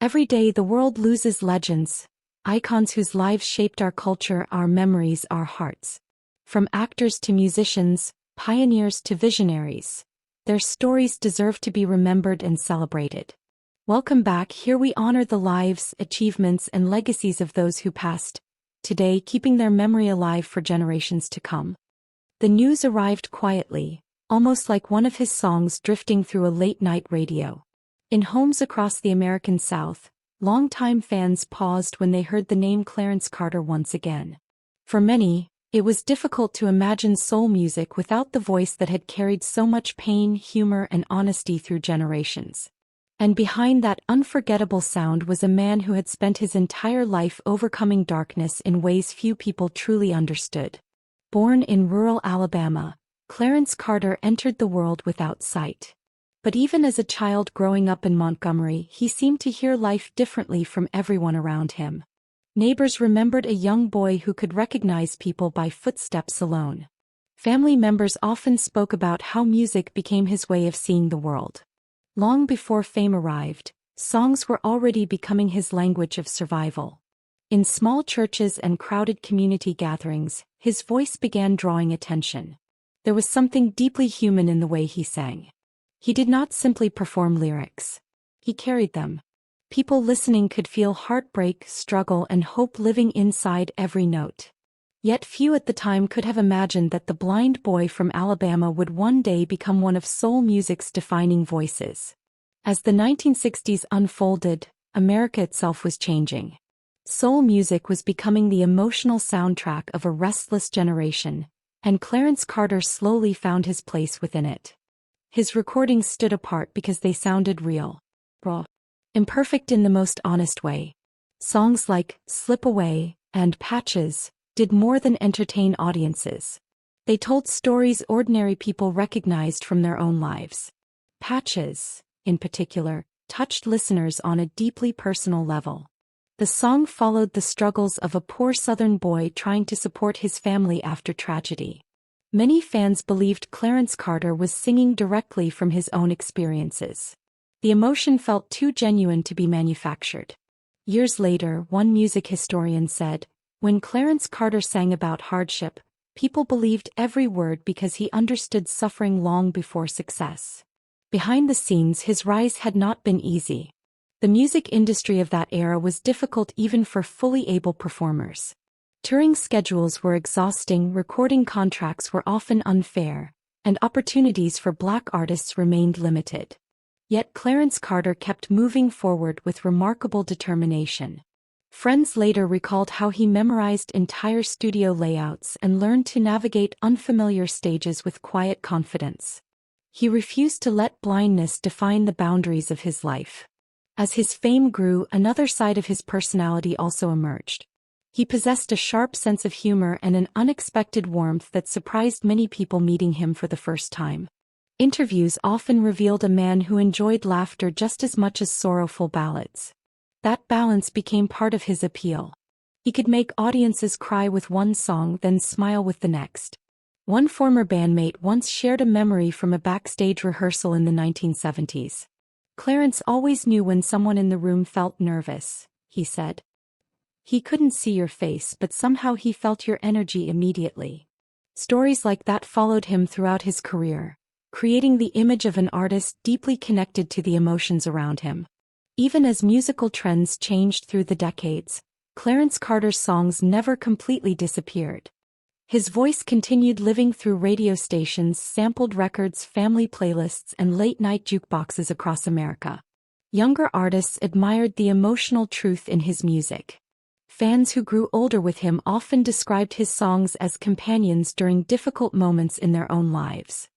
Every day the world loses legends, icons whose lives shaped our culture, our memories, our hearts. From actors to musicians, pioneers to visionaries, their stories deserve to be remembered and celebrated. Welcome back. Here we honor the lives, achievements, and legacies of those who passed, today keeping their memory alive for generations to come. The news arrived quietly, almost like one of his songs drifting through a late-night radio. In homes across the American South, longtime fans paused when they heard the name Clarence Carter once again. For many, it was difficult to imagine soul music without the voice that had carried so much pain, humor, and honesty through generations. And behind that unforgettable sound was a man who had spent his entire life overcoming darkness in ways few people truly understood. Born in rural Alabama, Clarence Carter entered the world without sight. But even as a child growing up in Montgomery, he seemed to hear life differently from everyone around him. Neighbors remembered a young boy who could recognize people by footsteps alone. Family members often spoke about how music became his way of seeing the world. Long before fame arrived, songs were already becoming his language of survival. In small churches and crowded community gatherings, his voice began drawing attention. There was something deeply human in the way he sang. He did not simply perform lyrics. He carried them. People listening could feel heartbreak, struggle, and hope living inside every note. Yet few at the time could have imagined that the blind boy from Alabama would one day become one of soul music's defining voices. As the 1960s unfolded, America itself was changing. Soul music was becoming the emotional soundtrack of a restless generation, and Clarence Carter slowly found his place within it. His recordings stood apart because they sounded real, raw, imperfect in the most honest way. Songs like Slip Away and Patches did more than entertain audiences. They told stories ordinary people recognized from their own lives. Patches, in particular, touched listeners on a deeply personal level. The song followed the struggles of a poor Southern boy trying to support his family after tragedy. Many fans believed Clarence Carter was singing directly from his own experiences. The emotion felt too genuine to be manufactured. Years later, one music historian said, "When Clarence Carter sang about hardship, people believed every word because he understood suffering long before success." Behind the scenes, his rise had not been easy. The music industry of that era was difficult even for fully able performers. Touring schedules were exhausting, recording contracts were often unfair, and opportunities for Black artists remained limited. Yet Clarence Carter kept moving forward with remarkable determination. Friends later recalled how he memorized entire studio layouts and learned to navigate unfamiliar stages with quiet confidence. He refused to let blindness define the boundaries of his life. As his fame grew, another side of his personality also emerged. He possessed a sharp sense of humor and an unexpected warmth that surprised many people meeting him for the first time. Interviews often revealed a man who enjoyed laughter just as much as sorrowful ballads. That balance became part of his appeal. He could make audiences cry with one song then smile with the next. One former bandmate once shared a memory from a backstage rehearsal in the 1970s. "Clarence always knew when someone in the room felt nervous," he said. "He couldn't see your face, but somehow he felt your energy immediately." Stories like that followed him throughout his career, creating the image of an artist deeply connected to the emotions around him. Even as musical trends changed through the decades, Clarence Carter's songs never completely disappeared. His voice continued living through radio stations, sampled records, family playlists, and late-night jukeboxes across America. Younger artists admired the emotional truth in his music. Fans who grew older with him often described his songs as companions during difficult moments in their own lives.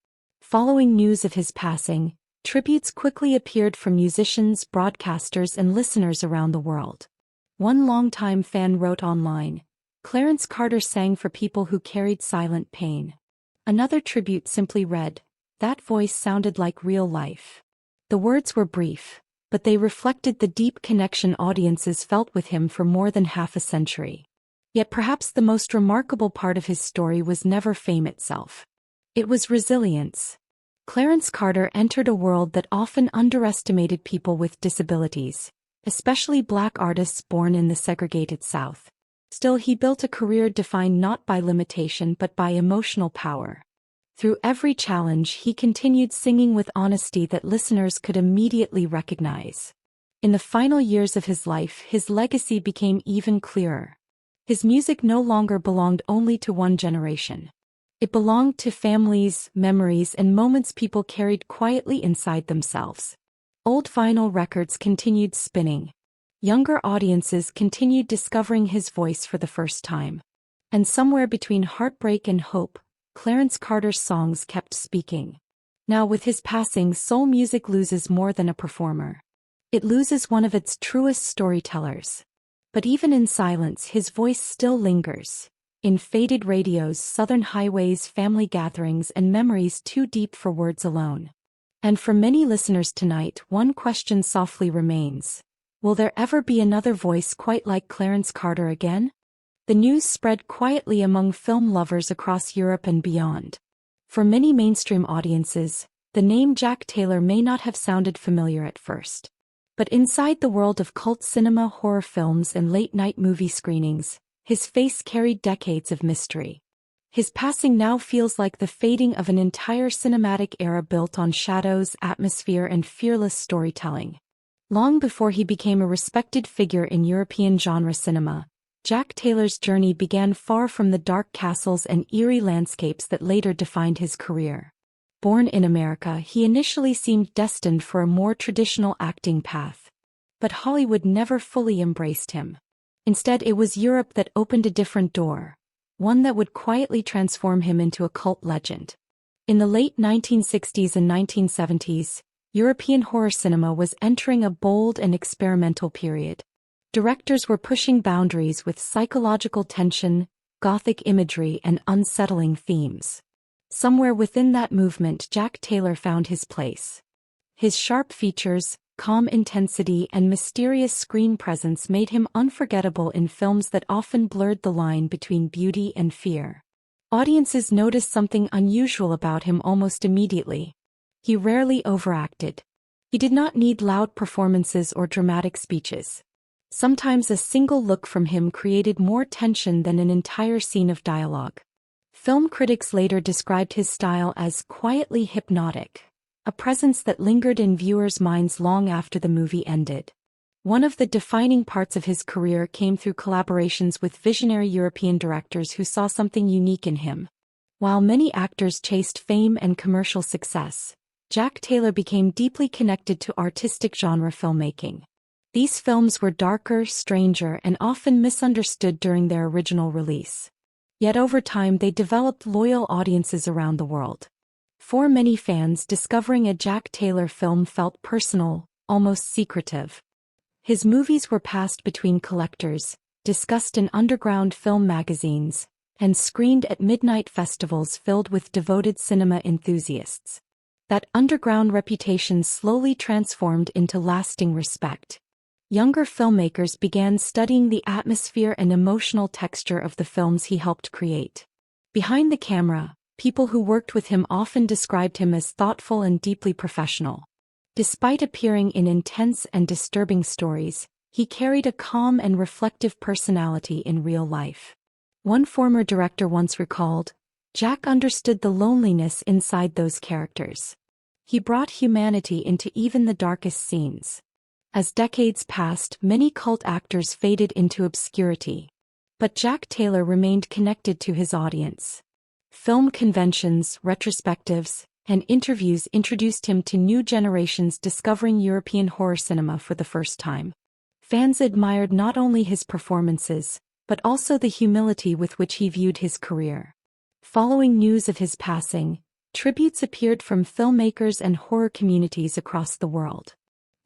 Following news of his passing, tributes quickly appeared from musicians, broadcasters, and listeners around the world. One longtime fan wrote online, "Clarence Carter sang for people who carried silent pain." Another tribute simply read, "That voice sounded like real life." The words were brief, but they reflected the deep connection audiences felt with him for more than half a century. Yet perhaps the most remarkable part of his story was never fame itself. It was resilience. Clarence Carter entered a world that often underestimated people with disabilities, especially Black artists born in the segregated South. Still, he built a career defined not by limitation but by emotional power. Through every challenge, he continued singing with honesty that listeners could immediately recognize. In the final years of his life, his legacy became even clearer. His music no longer belonged only to one generation. It belonged to families, memories, and moments people carried quietly inside themselves. Old vinyl records continued spinning. Younger audiences continued discovering his voice for the first time. And somewhere between heartbreak and hope, Clarence Carter's songs kept speaking. Now, with his passing, soul music loses more than a performer. It loses one of its truest storytellers. But even in silence, his voice still lingers. In faded radios, southern highways, family gatherings, and memories too deep for words alone. And for many listeners tonight, one question softly remains. Will there ever be another voice quite like Clarence Carter again? The news spread quietly among film lovers across Europe and beyond. For many mainstream audiences, the name Jack Taylor may not have sounded familiar at first. But inside the world of cult cinema, horror films, and late-night movie screenings, his face carried decades of mystery. His passing now feels like the fading of an entire cinematic era built on shadows, atmosphere, and fearless storytelling. Long before he became a respected figure in European genre cinema, Jack Taylor's journey began far from the dark castles and eerie landscapes that later defined his career. Born in America, he initially seemed destined for a more traditional acting path. But Hollywood never fully embraced him. Instead, it was Europe that opened a different door, one that would quietly transform him into a cult legend. In the late 1960s and 1970s, European horror cinema was entering a bold and experimental period. Directors were pushing boundaries with psychological tension, gothic imagery, and unsettling themes. Somewhere within that movement, Jack Taylor found his place. His sharp features, calm intensity, and mysterious screen presence made him unforgettable in films that often blurred the line between beauty and fear. Audiences noticed something unusual about him almost immediately. He rarely overacted. He did not need loud performances or dramatic speeches. Sometimes a single look from him created more tension than an entire scene of dialogue. Film critics later described his style as quietly hypnotic, a presence that lingered in viewers' minds long after the movie ended. One of the defining parts of his career came through collaborations with visionary European directors who saw something unique in him. While many actors chased fame and commercial success, Jack Taylor became deeply connected to artistic genre filmmaking. These films were darker, stranger, and often misunderstood during their original release. Yet over time they developed loyal audiences around the world. For many fans, discovering a Jack Taylor film felt personal, almost secretive. His movies were passed between collectors, discussed in underground film magazines, and screened at midnight festivals filled with devoted cinema enthusiasts. That underground reputation slowly transformed into lasting respect. Younger filmmakers began studying the atmosphere and emotional texture of the films he helped create. Behind the camera, people who worked with him often described him as thoughtful and deeply professional. Despite appearing in intense and disturbing stories, he carried a calm and reflective personality in real life. One former director once recalled, "Jack understood the loneliness inside those characters. He brought humanity into even the darkest scenes." As decades passed, many cult actors faded into obscurity. But Jack Taylor remained connected to his audience. Film conventions, retrospectives, and interviews introduced him to new generations discovering European horror cinema for the first time. Fans admired not only his performances, but also the humility with which he viewed his career. Following news of his passing, tributes appeared from filmmakers and horror communities across the world.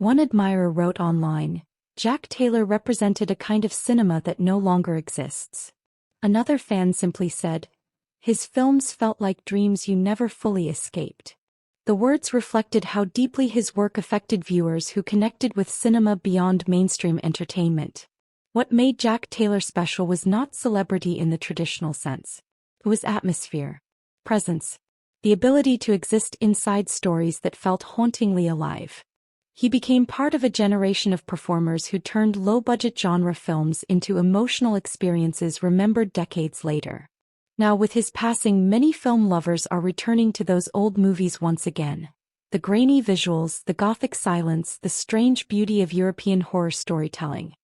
One admirer wrote online, "Jack Taylor represented a kind of cinema that no longer exists." Another fan simply said, "His films felt like dreams you never fully escaped." The words reflected how deeply his work affected viewers who connected with cinema beyond mainstream entertainment. What made Jack Taylor special was not celebrity in the traditional sense. It was atmosphere, presence, the ability to exist inside stories that felt hauntingly alive. He became part of a generation of performers who turned low-budget genre films into emotional experiences remembered decades later. Now with his passing, many film lovers are returning to those old movies once again. The grainy visuals, the gothic silence, the strange beauty of European horror storytelling.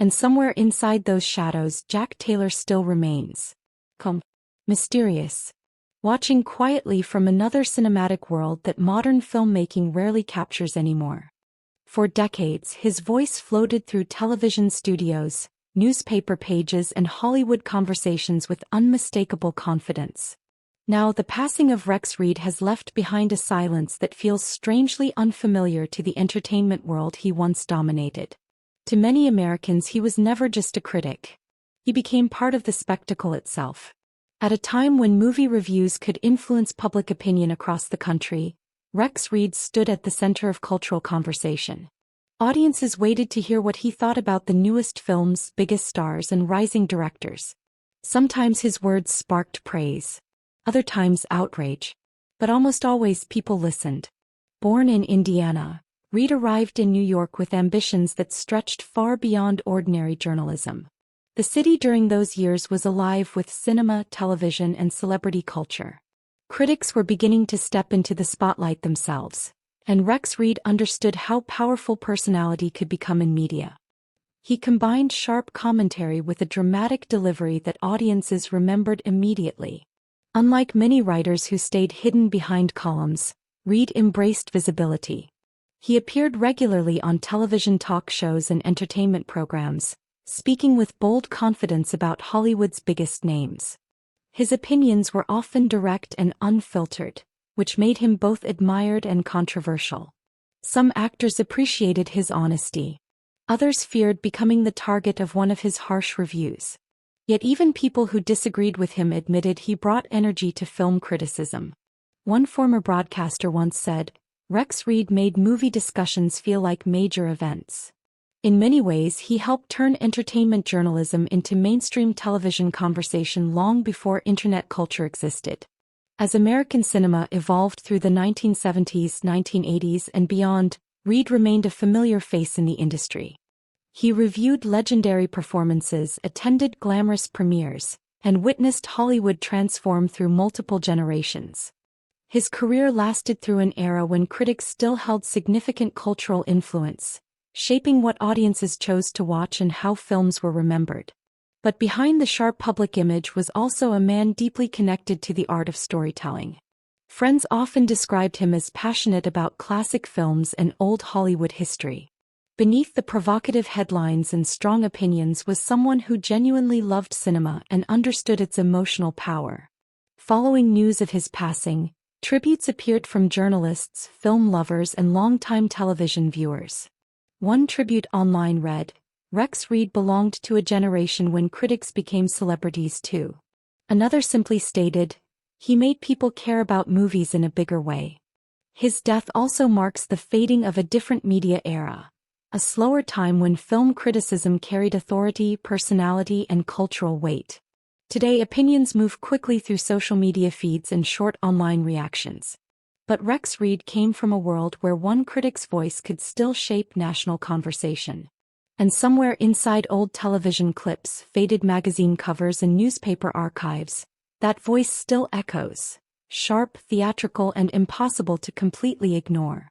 And somewhere inside those shadows, Jack Taylor still remains. Mysterious. Watching quietly from another cinematic world that modern filmmaking rarely captures anymore. For decades, his voice floated through television studios, newspaper pages, and Hollywood conversations with unmistakable confidence. Now, the passing of Rex Reed has left behind a silence that feels strangely unfamiliar to the entertainment world he once dominated. To many Americans, he was never just a critic. He became part of the spectacle itself. At a time when movie reviews could influence public opinion across the country, Rex Reed stood at the center of cultural conversation. Audiences waited to hear what he thought about the newest films, biggest stars, and rising directors. Sometimes his words sparked praise. Other times outrage. But almost always people listened. Born in Indiana, Reed arrived in New York with ambitions that stretched far beyond ordinary journalism. The city during those years was alive with cinema, television, and celebrity culture. Critics were beginning to step into the spotlight themselves, and Rex Reed understood how powerful personality could become in media. He combined sharp commentary with a dramatic delivery that audiences remembered immediately. Unlike many writers who stayed hidden behind columns, Reed embraced visibility. He appeared regularly on television talk shows and entertainment programs, speaking with bold confidence about Hollywood's biggest names. His opinions were often direct and unfiltered, which made him both admired and controversial. Some actors appreciated his honesty. Others feared becoming the target of one of his harsh reviews. Yet even people who disagreed with him admitted he brought energy to film criticism. One former broadcaster once said, "Rex Reed made movie discussions feel like major events." In many ways, he helped turn entertainment journalism into mainstream television conversation long before internet culture existed. As American cinema evolved through the 1970s, 1980s, and beyond, Reed remained a familiar face in the industry. He reviewed legendary performances, attended glamorous premieres, and witnessed Hollywood transform through multiple generations. His career lasted through an era when critics still held significant cultural influence, shaping what audiences chose to watch and how films were remembered. But behind the sharp public image was also a man deeply connected to the art of storytelling. Friends often described him as passionate about classic films and old Hollywood history. Beneath the provocative headlines and strong opinions was someone who genuinely loved cinema and understood its emotional power. Following news of his passing, tributes appeared from journalists, film lovers, and longtime television viewers. One tribute online read, "Rex Reed belonged to a generation when critics became celebrities too." Another simply stated, "He made people care about movies in a bigger way." His death also marks the fading of a different media era, a slower time when film criticism carried authority, personality, and cultural weight. Today, opinions move quickly through social media feeds and short online reactions. But Rex Reed came from a world where one critic's voice could still shape national conversation. And somewhere inside old television clips, faded magazine covers, and newspaper archives, that voice still echoes, sharp, theatrical, and impossible to completely ignore.